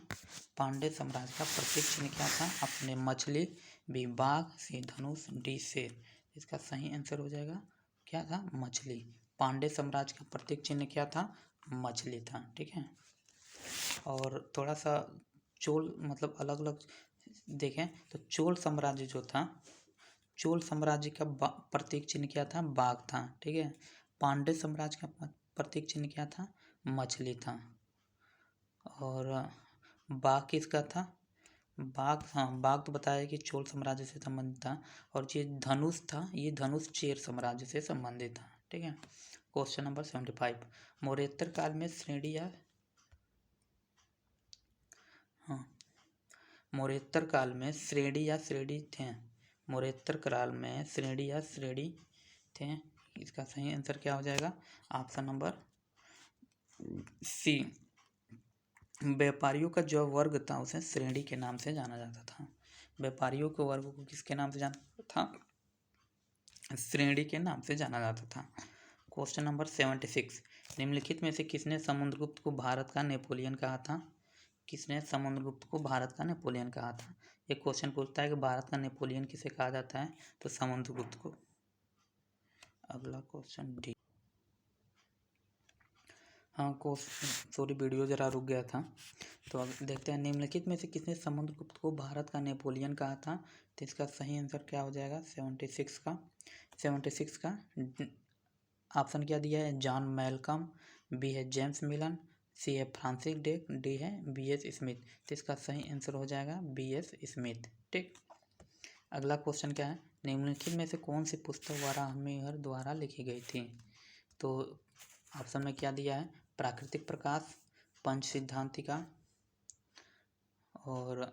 पांड्य साम्राज्य का प्रतीक चिन्ह क्या था? अपने मछली, बी बाघ, सी धनुष, डी शेर। इसका सही आंसर हो जाएगा क्या था? मछली। पांड्य साम्राज्य का प्रतीक चिन्ह क्या था? मछली था। ठीक है, और थोड़ा सा चोल मतलब अलग अलग देखें तो चोल साम्राज्य जो था, चोल साम्राज्य का प्रतीक चिन्ह क्या था? बाघ था। ठीक है, पांड्य साम्राज्य का प्रतीक चिन्ह क्या था? मछली था। और बाघ किसका था? बाघ, हाँ बाघ तो बताया कि चोल साम्राज्य से संबंधित था। और ये धनुष था, ये धनुष चेर साम्राज्य से संबंधित था। ठीक है, क्वेश्चन नंबर 75, मौर्योत्तर काल में श्रेणी या मौर्योत्तर काल में श्रेणी या श्रेणी थे? मौर्योत्तर काल में श्रेणी या श्रेणी थे? इसका सही आंसर क्या हो जाएगा? Option number C. व्यापारियों का जो वर्ग था उसे श्रेणी के नाम से जाना जाता था। व्यापारियों के वर्ग को किसके नाम से जाना था? श्रेणी के नाम से जाना जाता था। क्वेश्चन नंबर 76, निम्नलिखित में से किसने समुद्रगुप्त को भारत का नेपोलियन कहा था? किसने समुद्रगुप्त को भारत का नेपोलियन कहा था? ये क्वेश्चन पूछता है कि भारत का नेपोलियन किसे कहा जाता है, तो समुद्रगुप्त को। अगला क्वेश्चन डी। हाँ क्वेश्चन, सॉरी वीडियो जरा रुक गया था। तो अब देखते हैं, निम्नलिखित में से किसने समुद्रगुप्त को भारत का नेपोलियन कहा था? तो इसका सही आंसर क्या हो जाएगा? 76 का ऑप्शन क्या दिया है? जॉन मैल्कम, बी है जेम्स मिलन, सी है फ्रांसिस ड्रेक, डी है B.S. स्मिथ। तो इसका सही आंसर हो जाएगा B.S. स्मिथ। ठीक, अगला क्वेश्चन क्या है, निम्नलिखित में से कौन सी पुस्तक वाराहमिहिर द्वारा लिखी गई थी? तो ऑप्शन में क्या दिया है? प्राकृतिक प्रकाश, पंच सिद्धांतिका और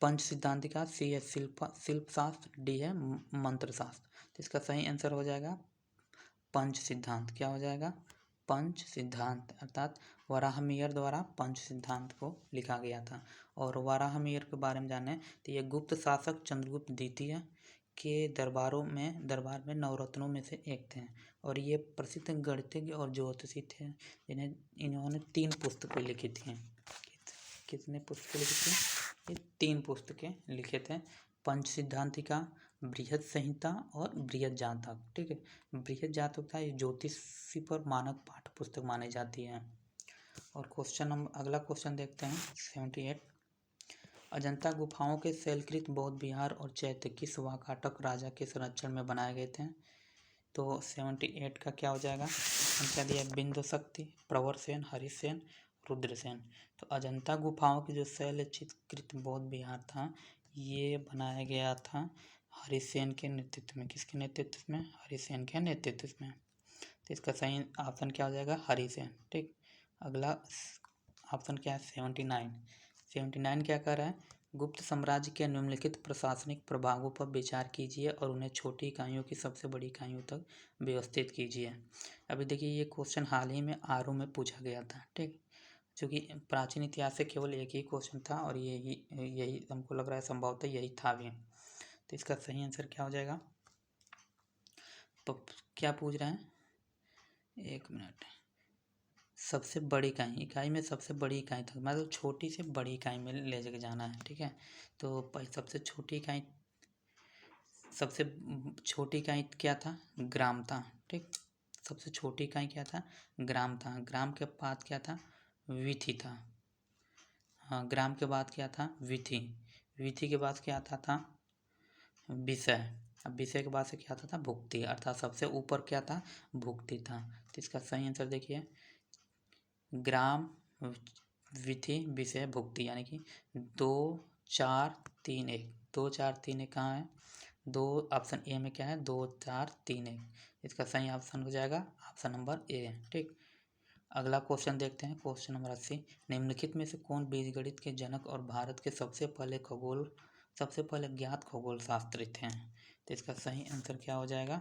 पंच सिद्धांतिका, सी है शिल्प शास्त्र, डी है मंत्र शास्त्र। तो इसका सही आंसर हो जाएगा पंच सिद्धांत। क्या हो जाएगा? पंच सिद्धांत, अर्थात वाराहमिहिर द्वारा पंच सिद्धांत को लिखा गया था। और वाराहमिहिर के बारे में जाने तो ये गुप्त शासक चंद्रगुप्त द्वितीय के दरबार में नवरत्नों में से एक थे। और ये प्रसिद्ध गणितज्ञ और ज्योतिषी थे जिन्हें इन्होंने 3 पुस्तकें लिखी थी। कितने पुस्तकें लिखी थी? ये 3 पुस्तकें लिखे थे, पंच सिद्धांतिका, बृहद संहिता और बृहद जातक। ठीक है, बृहद जातक था ये ज्योतिषी पर मानक पाठ्य पुस्तक मानी जाती है। और अगला क्वेश्चन देखते हैं 78, अजंता गुफाओं के शैलकृत बौद्ध विहार और चैत्य किस वाकाटक राजा के संरक्षण में बनाए गए थे? तो 78 का क्या हो जाएगा? क्या दिया? बिंदु शक्ति, प्रवरसेन, हरिसेन, रुद्रसेन। तो अजंता गुफाओं की जो शैलचित्रित बौद्ध विहार था ये बनाया गया था हरिसेन के नेतृत्व में। किसके नेतृत्व में? हरिसेन के नेतृत्व में। तो इसका सही ऑप्शन क्या हो जाएगा? हरिसेन। ठीक, अगला ऑप्शन क्या है? 79 क्या कर रहा है? गुप्त साम्राज्य के निम्नलिखित प्रशासनिक प्रभागों पर विचार कीजिए और उन्हें छोटी इकाइयों की सबसे बड़ी इकाइयों तक व्यवस्थित कीजिए। अभी देखिए ये क्वेश्चन हाल ही में आरओ में पूछा गया था। ठीक, क्योंकि प्राचीन इतिहास से केवल एक ही क्वेश्चन था और यही हमको लग रहा है संभवतः यही था भी। तो इसका सही आंसर क्या हो जाएगा? तो क्या पूछ रहे हैं? 1 मिनट। सबसे बड़ी इकाई में सबसे बड़ी इकाई तक, मतलब छोटी से बड़ी इकाई में ले जाके जाना है। ठीक है, तो सबसे छोटी इकाई क्या था? ग्राम था। ठीक, सबसे छोटी इकाई क्या था? ग्राम था। ग्राम के बाद क्या था? वीथी था। हाँ, ग्राम के बाद क्या था? वीथी। वीथी के बाद क्या आता था? विषय। अब विषय के बाद से क्या आता था? भुक्ति, अर्थात सबसे ऊपर क्या था? भुक्ति था। तो इसका सही आंसर देखिए, ग्राम, विधि, विषय, भुक्ति, यानी कि 2 4 3 1। 2 4 3 1 कहाँ है? ऑप्शन ए में क्या है? 2 4 3 1। इसका सही ऑप्शन हो जाएगा ऑप्शन नंबर ए। ठीक, अगला क्वेश्चन देखते हैं, क्वेश्चन नंबर 80, निम्नलिखित में से कौन बीजगणित के जनक और भारत के सबसे पहले ज्ञात खगोल शास्त्री थे? तो इसका सही आंसर क्या हो जाएगा?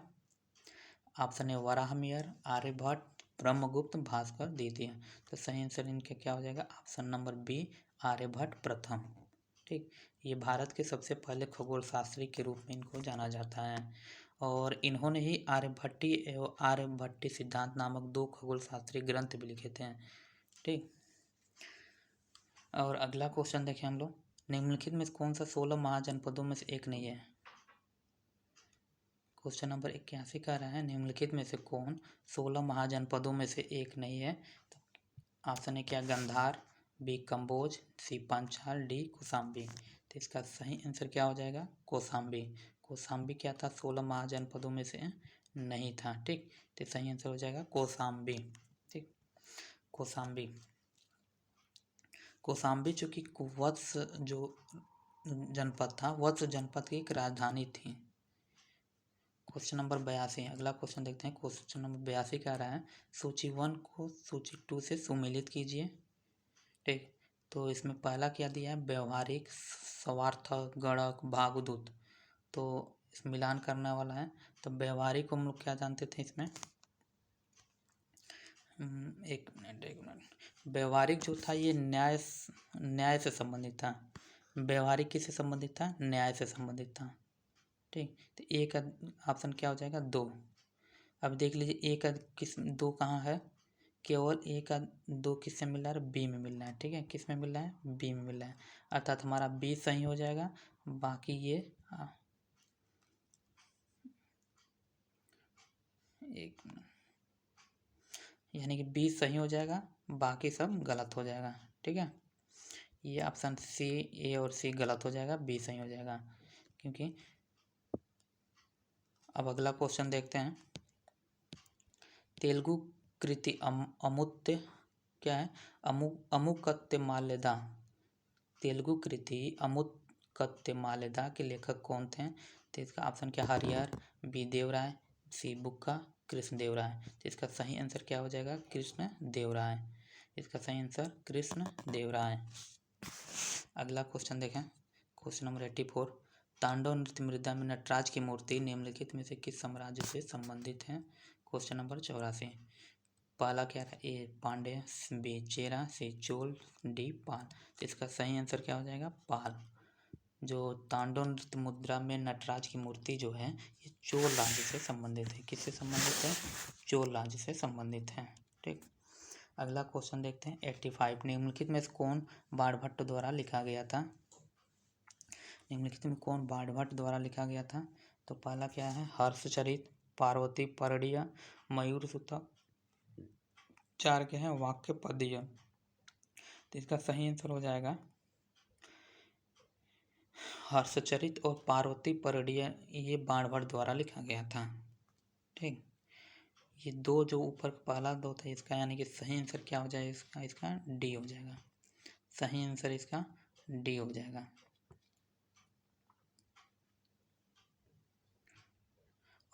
ऑप्शन ए वाराहमिहिर, आर्यभट्ट, ब्रह्मगुप्त, भास्कर द्वितीय। तो सही आंसर इनके क्या हो जाएगा? ऑप्शन नंबर बी, आर्यभट्ट प्रथम। ठीक, ये भारत के सबसे पहले खगोल शास्त्री के रूप में इनको जाना जाता है और इन्होंने ही आर्यभट्टी एवं आर्यभट्टी सिद्धांत नामक 2 खगोल शास्त्रीय ग्रंथ भी लिखे थे। ठीक, और अगला क्वेश्चन देखें हम लोग, निम्नलिखित में कौन सा 16 महाजनपदों में से एक नहीं है? क्वेश्चन नंबर 81 कह रहा है निम्नलिखित में से कौन 16 महाजनपदों में से एक नहीं है? तो ऑप्शन है क्या, गंधार, बी कंबोज, सी पंचाल, डी कौशाम्बी। तो इसका सही आंसर क्या हो जाएगा? कौशाम्बी। कौशाम्बी क्या था? 16 महाजनपदों में से नहीं था। ठीक, तो सही आंसर हो जाएगा कौशाम्बी। ठीक, कौशाम्बी। कौशाम्बी चूँकि वत्स जो जनपद था, वत्स जनपद की एक राजधानी थी। क्वेश्चन नंबर 82, अगला क्वेश्चन देखते हैं। क्वेश्चन नंबर 82 कह रहा है सूची 1 को सूची 2 से सुमेलित कीजिए। ठीक, तो इसमें पहला क्या दिया है? व्यवहारिक, स्वार्थक, गणक, भागदूत। तो इस मिलान करने वाला है। तो व्यवहारिक को हम लोग क्या जानते थे इसमें? एक मिनट। व्यवहारिक जो था ये न्याय से संबंधित था। व्यवहारिक किससे संबंधित था? न्याय से संबंधित था। ठीक, तो एक ऑप्शन क्या हो जाएगा? 2। अब देख लीजिए एक किस 2 कहाँ है? केवल 2 किससे मिल रहा है? बी में मिल रहा है। ठीक है, किस में मिल रहा है? बी में मिल रहा है। अर्थात हमारा बी सही हो जाएगा। बाकी ये एक यानी कि बी सही हो जाएगा, बाकी सब गलत हो जाएगा। ठीक है, ये ऑप्शन सी, ए और सी गलत हो जाएगा, बी सही हो जाएगा। क्योंकि अब अगला क्वेश्चन देखते हैं। तेलुगु कृति अमुत्य क्या है? अमुकत्य माल्यदा। तेलुगु कृति अमुकत्य माल्यदा के लेखक कौन थे? तो इसका ऑप्शन क्या? हरिहर, बी देवराय, सी बुक्का, कृष्ण देवराय। तो इसका सही आंसर क्या हो जाएगा? कृष्ण देवराय। इसका सही आंसर कृष्ण देवराय। अगला क्वेश्चन देखें। क्वेश्चन नंबर 84, तांडव नृत्य मृदा में नटराज की मूर्ति निम्नलिखित में से किस साम्राज्य से संबंधित है? क्वेश्चन नंबर 84, पहला क्या है? ए पांड्य, बी चेरा, सी चोल, डी पाल। तो इसका सही आंसर क्या हो जाएगा? पाल। जो तांडव नृत्य मुद्रा में नटराज की मूर्ति जो है ये चोल राज्य से संबंधित है। किससे संबंधित है? चोल राज्य से संबंधित है। ठीक, अगला क्वेश्चन देखते हैं। 85, निम्नलिखित में से कौन बाणभट्ट द्वारा लिखा गया था? निम्नलिखित में कौन बाणभट्ट द्वारा लिखा गया था? तो पहला क्या है? हर्षचरित, पार्वती परड़िया, मयूर सूतक, 4 क्या है? वाक्य पदीय। तो इसका सही आंसर हो जाएगा हर्षचरित और पार्वती परड़िया, ये बाणभट्ट द्वारा लिखा गया था। ठीक, ये 2 जो ऊपर पहला 2 था इसका यानी कि सही आंसर क्या हो जाएगा? इसका डी हो जाएगा। सही आंसर इसका डी हो जाएगा।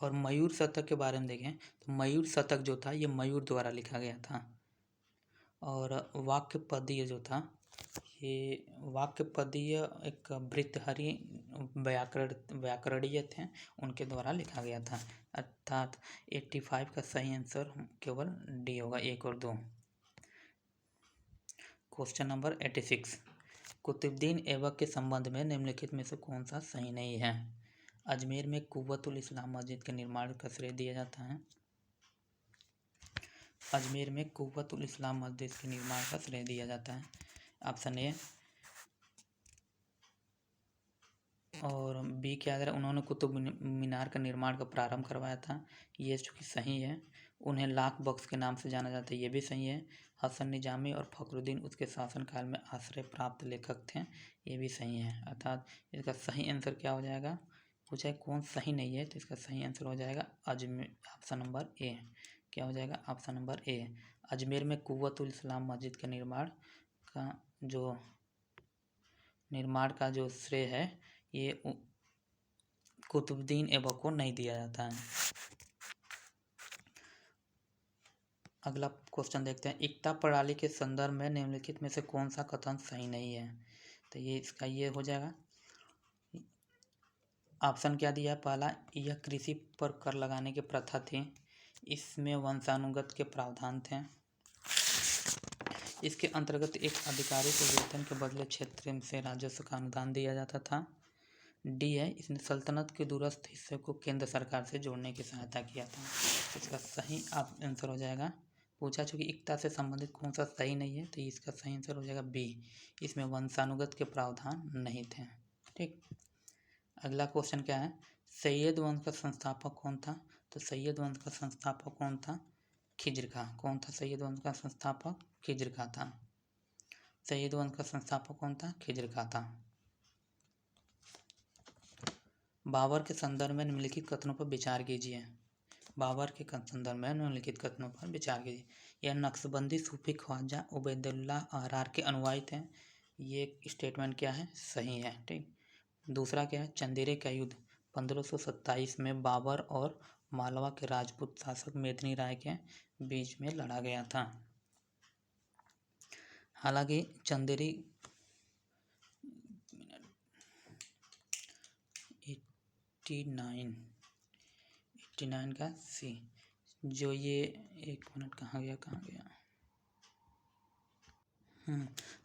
और मयूर शतक के बारे में देखें तो मयूर शतक जो था ये मयूर द्वारा लिखा गया था। और वाक्यपदीय जो था ये वाक्यपदीय एक भृतहरि व्याकरणीय थे, उनके द्वारा लिखा गया था। अर्थात 85 का सही आंसर केवल डी होगा, 1 और 2। क्वेश्चन नंबर 86, कुतुबुद्दीन ऐबक के संबंध में निम्नलिखित में से कौन सा सही नहीं है? अजमेर में कुव्वतुल इस्लाम मस्जिद के निर्माण का श्रेय दिया जाता है। अजमेर में कुव्वतुल इस्लाम मस्जिद के निर्माण का श्रेय दिया जाता है। ऑप्शन ए और बी क्या है? उन्होंने कुतुब मीनार का निर्माण का प्रारंभ करवाया था, ये चूँकि सही है। उन्हें लाख बख्श के नाम से जाना जाता है, ये भी सही है। हसन निजामी और फखरुद्दीन उसके शासनकाल में आश्रय प्राप्त लेखक थे, ये भी सही है। अर्थात इसका सही आंसर क्या हो जाएगा? पूछा है कौन सही नहीं है, तो इसका सही आंसर हो जाएगा अजमेर, ऑप्शन नंबर ए। क्या हो जाएगा? ऑप्शन नंबर ए। अजमेर में कुव्वतुल इस्लाम मस्जिद के निर्माण का जो श्रेय है ये कुतुबुद्दीन ऐबक को नहीं दिया जाता है। अगला क्वेश्चन देखते हैं। एकता प्रणाली के संदर्भ में निम्नलिखित में से कौन सा कथन सही नहीं है? तो ये इसका ये हो जाएगा। ऑप्शन क्या दिया है? पहला, यह कृषि पर कर लगाने की प्रथा थी, इसमें वंशानुगत के प्रावधान थे, इसके अंतर्गत एक अधिकारी को वेतन के बदले क्षेत्र से राजस्व का अनुदान दिया जाता था। डी है, इसने सल्तनत के दूरस्थ हिस्से को केंद्र सरकार से जोड़ने की सहायता किया था। इसका सही आप आंसर हो जाएगा। पूछा चूंकि एकता से संबंधित कौन सा सही नहीं है, तो इसका सही आंसर हो जाएगा बी, इसमें वंशानुगत के प्रावधान नहीं थे। ठीक, अगला क्वेश्चन क्या है, सैयद वंश का संस्थापक कौन था? तो सैयद वंश का संस्थापक कौन था? खिज्र खां। कौन था सैयद वंश का संस्थापक? खिज्र खां था। सैयद वंश का संस्थापक कौन था? खिज्र खां था। बाबर के संदर्भ में निम्नलिखित कथनों पर विचार कीजिए। बाबर के संदर्भ में निम्नलिखित कथनों पर विचार कीजिए। यह नक्शबंदी सूफी ख्वाजा उबैदुल्लाह आरार के अनुयायी थे। ये स्टेटमेंट क्या है? सही है। ठीक, दूसरा क्या है, चंदेरे का युद्ध 1527 में बाबर और मालवा के राजपूत शासक मेदिनी राय के बीच में लड़ा गया था। हालांकि चंदेरी 89 का सी, जो ये एक मिनट कहाँ गया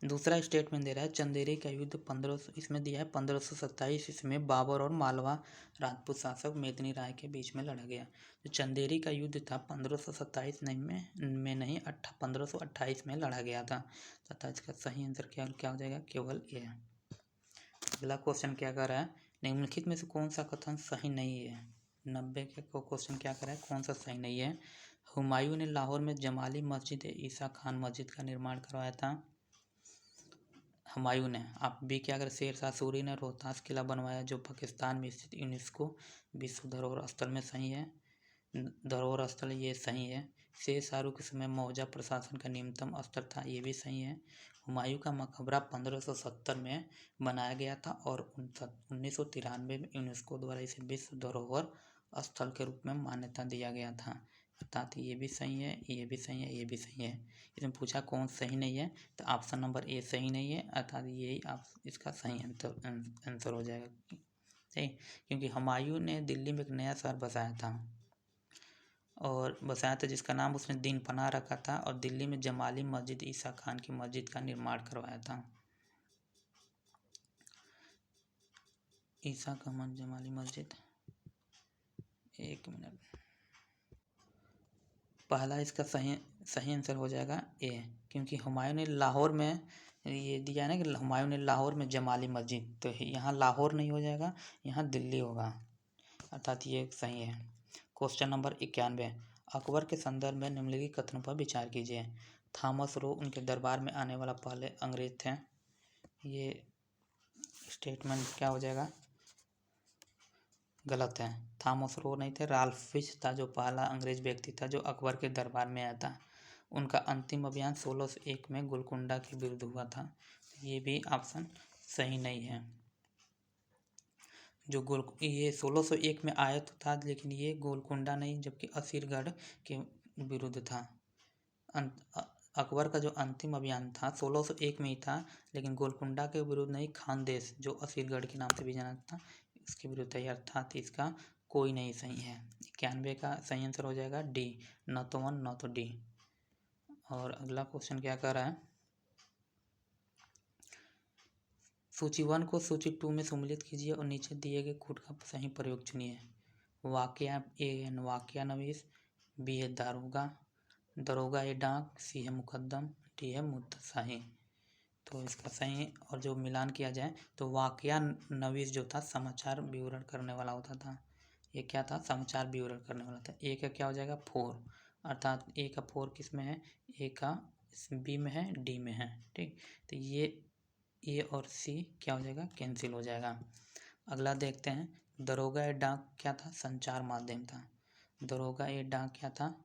दूसरा स्टेटमेंट दे रहा है, चंदेरी का युद्ध 1500 इसमें दिया है 1527 इसमें बाबर और मालवा राजपूत शासक मेदिनी राय के बीच में लड़ा गया। तो चंदेरी का युद्ध था 1527 में नहीं 1528 में लड़ा गया था तथा इसका सही आंसर क्या हो जाएगा? केवल ए। अगला क्वेश्चन क्या कर रहा है, निम्नलिखित में से कौन सा कथन सही नहीं है? 90 के क्वेश्चन क्या कर रहा है, कौन सा सही नहीं है? हुमायूं ने लाहौर में जमाली मस्जिद ईसा खान मस्जिद का निर्माण करवाया था। हुमायूं ने। आप बी क्या कर, शेर शाह सूरी ने रोहतास किला बनवाया जो पाकिस्तान में स्थित यूनेस्को विश्व धरोहर स्थल में सही है। धरोहर स्थल ये सही है। शेर शाहरुख के समय मौजा प्रशासन का न्यूनतम स्तर था, ये भी सही है। हुमायूं का मकबरा 1570 में बनाया गया था और 1993 में यूनेस्को द्वारा इसे विश्व धरोहर स्थल के रूप में मान्यता दिया गया था। अर्थात ये भी सही है, ये भी सही है, ये भी सही है। इसमें पूछा कौन सही नहीं है, तो ऑप्शन नंबर ए सही नहीं है, अर्थात यही आप इसका सही आंसर हो जाएगा। ठीक, क्योंकि हुमायूं ने दिल्ली में एक नया शहर बसाया था जिसका नाम उसने दीन पनाह रखा था और दिल्ली में जमाली मस्जिद ईसा खान की मस्जिद का निर्माण करवाया था। ईसा का जमाली मस्जिद, एक मिनट, पहला इसका सही आंसर हो जाएगा ए, क्योंकि हुमायूं ने लाहौर में ये दिया है ना कि हुमायूं ने लाहौर में जमाली मस्जिद, तो यहाँ लाहौर नहीं हो जाएगा, यहाँ दिल्ली होगा, अर्थात ये सही है। क्वेश्चन नंबर 91, अकबर के संदर्भ में निम्नलिखित कथनों पर विचार कीजिए। थॉमस रो उनके दरबार में आने वाला पहले अंग्रेज थे। ये स्टेटमेंट क्या हो जाएगा? गलत है। थॉमस रो नहीं थे, राल्फ फिच था जो पहला अंग्रेज व्यक्ति था जो अकबर के दरबार में आया था। उनका अंतिम अभियान 1601 में गोलकुंडा के विरुद्ध हुआ था। ये भी ऑप्शन सही नहीं है। ये 1601 में आया तो था, लेकिन ये गोलकुंडा नहीं जबकि असीरगढ़ के विरुद्ध था। अकबर का जो अंतिम अभियान था 1601 में ही था, लेकिन गोलकुंडा के विरुद्ध नहीं, खानदेश जो असीरगढ़ के नाम से भी जाना था इसके विरुद्ध है, अर्थात इसका कोई नहीं सही है। 91 का सही आंसर हो जाएगा डी, न तो 1 न तो डी। और अगला क्वेश्चन क्या कर रहा है, सूची 1 को सूची 2 में सम्मिलित कीजिए और नीचे दिए गए कोड का सही प्रयोग चुनिए। वाकया ए है वाकया नवीस, बी है दरोगा ए डाक, सी है मुकद्दम, डी है मुद्दसाही। तो इसका सही और जो मिलान किया जाए तो वाकया नवीस जो था समाचार विवरण करने वाला होता था। ये क्या था? समाचार विवरण करने वाला था। ए का क्या हो जाएगा? 4, अर्थात ए का 4 किस में है? ए का बी में है, डी में है। ठीक, तो ये ए और सी क्या हो जाएगा? कैंसिल हो जाएगा। अगला देखते हैं, दरोगा ए डाक क्या था? संचार माध्यम था। दरोगा ए डाक क्या था?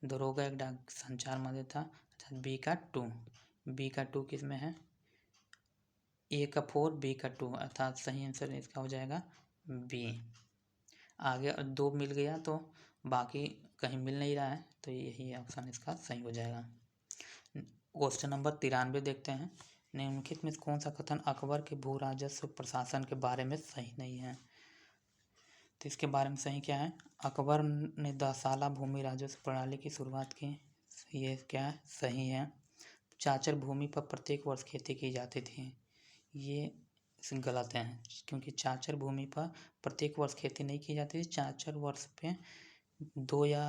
दरोगा एक डाक संचार माध्यम था। अच्छा, बी का 2 किस में है? ए का 4, बी का 2, अर्थात सही आंसर इसका हो जाएगा बी। आगे 2 मिल गया तो बाकी कहीं मिल नहीं रहा है, तो यही ऑप्शन इसका सही हो जाएगा। क्वेश्चन नंबर 93 देखते हैं, निम्नलिखित में कौन सा कथन अकबर के भू राजस्व प्रशासन के बारे में सही नहीं है? तो इसके बारे में सही क्या है? अकबर ने 10 साला भूमि राजस्व प्रणाली की शुरुआत की, ये क्या है? सही है। चाचर भूमि पर प्रत्येक वर्ष खेती की जाती थी। ये गलत है, क्योंकि चाचर भूमि पर प्रत्येक वर्ष खेती नहीं की जाती थी। चाचर वर्ष पे 2 या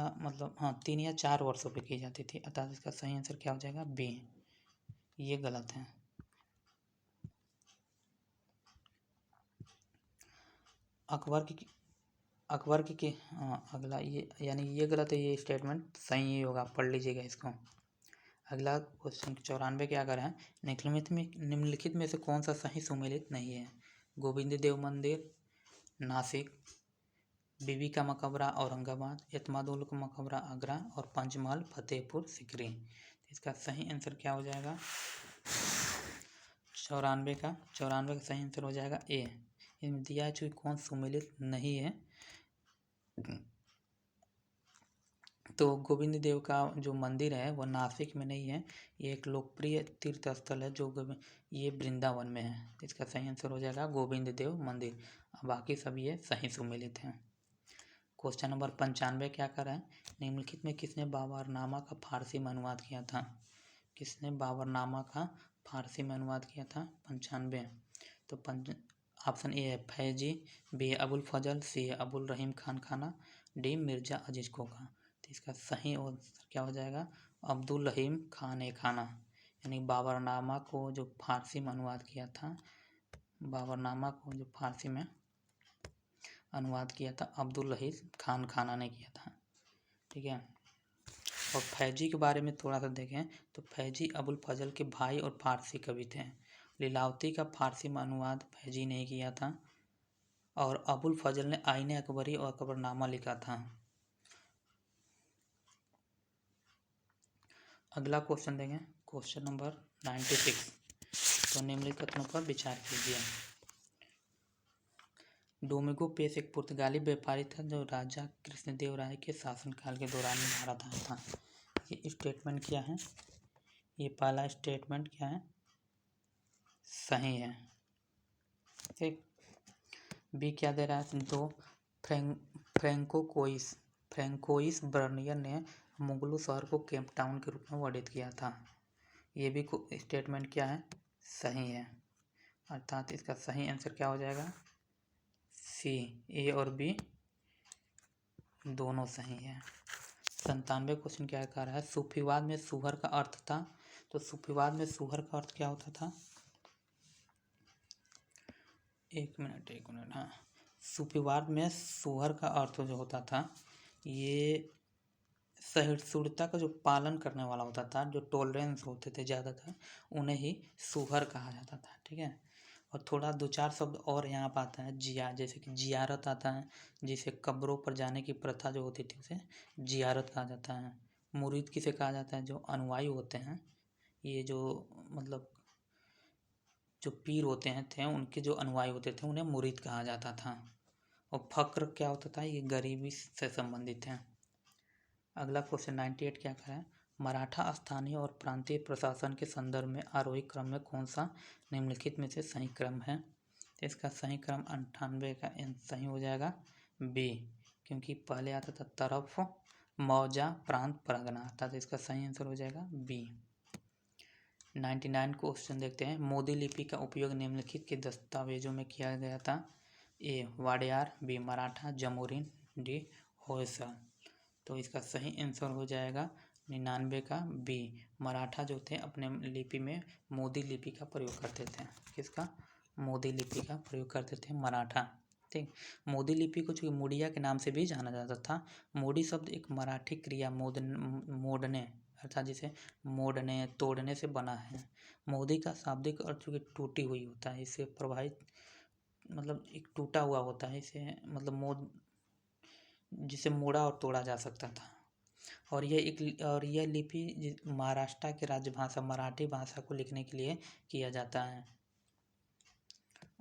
3 या 4 वर्षों पे की जाती थी। अर्थात इसका सही आंसर क्या हो जाएगा? बी। ये गलत है। अकबर की अगला ये यानी ये गलत है, ये स्टेटमेंट सही ही होगा, पढ़ लीजिएगा इसको। अगला क्वेश्चन 94 क्या कर रहा है? निम्नलिखित में से कौन सा सही सुमेलित नहीं है? गोविंद देव मंदिर नासिक, बीबी का मकबरा औरंगाबाद, एतमादुल का मकबरा आगरा और पंचमहल फतेहपुर सिकरी। इसका सही आंसर क्या हो जाएगा? 94 का सही आंसर हो जाएगा ए। इनमें दिया है चूँकि कौन सुमेलित नहीं है, तो गोविंद देव का जो मंदिर है वह नासिक में नहीं है। ये एक लोकप्रिय तीर्थ स्थल है जो ये वृंदावन में है। इसका सही आंसर हो जाएगा गोविंद देव मंदिर। बाकी सब ये सही सुमेलित हैं। क्वेश्चन नंबर 95 क्या कर रहा है? निम्नलिखित में किसने बाबरनामा का फारसी में अनुवाद किया था? किसने बाबरनामा का फारसी में अनुवाद किया था? 95। तो ऑप्शन ए है फैजी, बी अबुल फजल, सी अबुल रहीम खान खाना, डी मिर्जा अजीज खोखा। तो इसका सही आंसर क्या हो जाएगा? अब्दुल रहीम खान ए खाना। यानी बाबरनामा को जो फारसी में अनुवाद किया था, बाबरनामा को जो फारसी में अनुवाद किया था अब्दुल रहीम खान खाना ने किया था। ठीक है। और फैजी के बारे में थोड़ा सा देखें तो फैजी अबुल फजल के भाई और फारसी कवि थे। लीलावती का फारसी में अनुवाद फैजी ने किया था और अबुल फजल ने आईने अकबरी और अकबरनामा लिखा था। अगला क्वेश्चन देंगे, क्वेश्चन नंबर 96। तो निम्नलिखित कथनों पर विचार कीजिए। डोमिंगो पेस एक पुर्तगाली व्यापारी था जो राजा कृष्णदेव राय के शासनकाल के दौरान भारत आया था। ये स्टेटमेंट क्या है? ये पहला स्टेटमेंट क्या है? सही है। ठीक। बी क्या दे रहा है? दो फ्रैंकोइस बर्नियर ने मुगलों शहर को केप टाउन के रूप में वर्णित किया था। ये भी स्टेटमेंट क्या है? सही है। अर्थात इसका सही आंसर क्या हो जाएगा? सी। ए और बी दोनों सही है। 97 क्वेश्चन क्या कह रहा है? सूफीवाद में सूहर का अर्थ था। तो सूफीवाद में सूहर का अर्थ क्या होता था? एक मिनट हाँ। सूफीवाद में सूहर का अर्थ जो होता था, ये सहिष्णुता का जो पालन करने वाला होता था, जो टॉलरेंस होते थे ज़्यादातर, उन्हें ही सूहर कहा जाता था। ठीक है। और थोड़ा 2-4 शब्द और यहाँ पर आता है। जैसे कि जियारत आता है, जिसे कब्रों पर जाने की प्रथा जो होती थी उसे जियारत कहा जाता है। मुरीद किसे कहा जाता है? जो अनुयायी होते हैं, ये जो मतलब जो पीर होते थे उनके जो अनुयायी होते थे उन्हें मुरीद कहा जाता था। और फक्र क्या होता था? ये गरीबी से संबंधित है। अगला क्वेश्चन 98 क्या कह रहा है? मराठा स्थानीय और प्रांतीय प्रशासन के संदर्भ में आरोही क्रम में कौन सा निम्नलिखित में से सही क्रम है? तो इसका सही क्रम 98 का सही हो जाएगा बी, क्योंकि पहले आता था तरफ, मौजा, प्रांत, परगना। अर्थात इसका सही आंसर हो जाएगा बी। 99 क्वेश्चन देखते हैं। मोदी लिपि का उपयोग निम्नलिखित के दस्तावेजों में किया गया था। ए वाडियार, बी मराठा, जमोरिन, डी होयसल। तो इसका सही आंसर हो जाएगा 99 का बी। मराठा जो थे अपने लिपि में मोदी लिपि का प्रयोग करते थे। किसका? मोदी लिपि का प्रयोग करते थे मराठा। ठीक। मोदी लिपि को चूँकि मुड़िया के नाम से भी जाना जाता था। मोडी शब्द एक मराठी क्रिया मोड़ने अर्थात जिसे मोड़ने तोड़ने से बना है। मोदी का शाब्दिक अर्थ चूँकि टूटी हुई होता है, इससे प्रभावित मतलब एक टूटा हुआ होता है, इसे मतलब जिसे मोड़ा और तोड़ा जा सकता था। और यह लिपि महाराष्ट्र के राजभाषा मराठी भाषा को लिखने के लिए किया जाता है।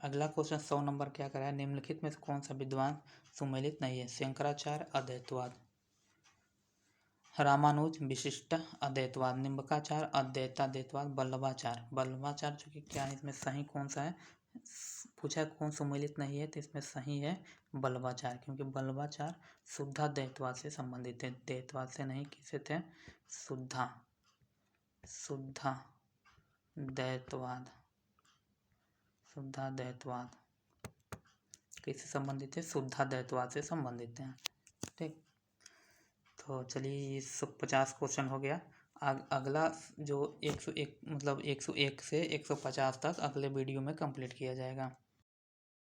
अगला क्वेश्चन 100 नंबर क्या कर रहा है? निम्नलिखित में से कौन सा विद्वान सुमेलित नहीं है? शंकराचार्य अद्वैतवाद, रामानुज विशिष्ट अद्वैतवाद, निम्बकाचार्य अद्वैतवाद, वल्लभाचार्य चूँकि क्या इसमें सही कौन सा है? पूछा है कौन सुमेलित नहीं है, तो इसमें सही है वल्लभाचार्य, क्योंकि वल्लभाचार्य शुद्धाद्वैतवाद से संबंधित थे। द्वैतवाद से नहीं, किससे थे? शुद्धाद्वैतवाद द्वैतवाद, शुद्धाद्वैतवाद किससे संबंधित है? शुद्धाद्वैतवाद से संबंधित है। ठीक, तो चलिए 150 क्वेश्चन हो गया। अगला जो 101 मतलब 101 से 150 तक अगले वीडियो में कंप्लीट किया जाएगा।